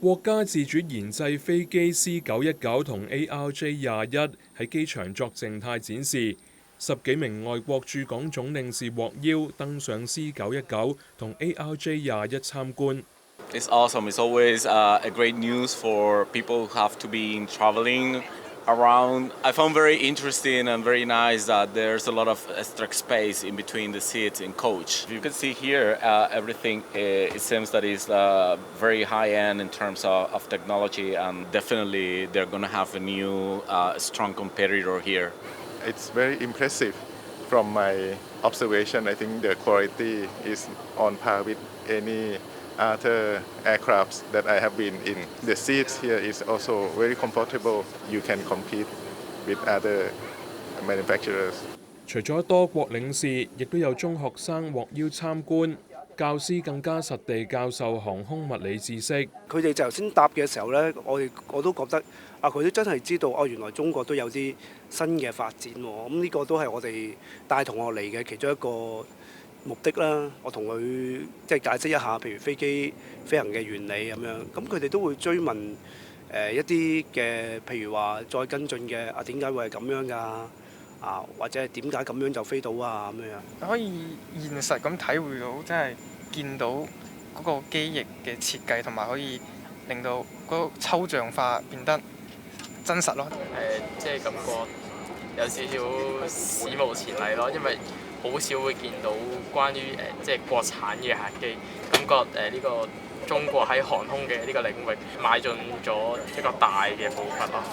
國家自主研製飛機 C919同 ARJ21喺機場作靜態展示，10幾名外國駐港總領事獲邀登上 C919同 ARJ21參觀。It's awesome. It's always a great news for people who have to be traveling around. I found very interesting and very nice that there's a lot of extra space in between the seats in coach. You can see here everything. It seems that is very high end in terms of technology, and definitely they're going to have a new strong competitor here. It's very impressive. From my observation, I think the quality is on par with any other aircrafts that I have been in. The seats here is also very comfortable. You can compete with other manufacturers. 除咗多國領事，亦都有中學生獲邀參觀，教師更加實地教授航空物理知識。佢哋就頭先答嘅時候呢，我都覺得佢都真係知道原來中國都有啲新嘅發展喎。咁呢個都係我哋帶同學嚟嘅其中一個目的啦。我同佢即係解釋一下，譬如飛機飛行嘅原理咁樣。咁佢哋都會追問一啲嘅，譬如話再跟進嘅點解會係咁樣㗎？或者係點解咁樣就飛到啊咁樣？可以現實咁體會到，即係見到嗰個機翼嘅設計，同埋可以令到嗰個抽象化變得真實咯。即係感覺有少少史無前例咯，因為好少會見到關於即係國產嘅客機，感覺呢個中國喺航空嘅呢個領域邁進咗一個大嘅步伐咯。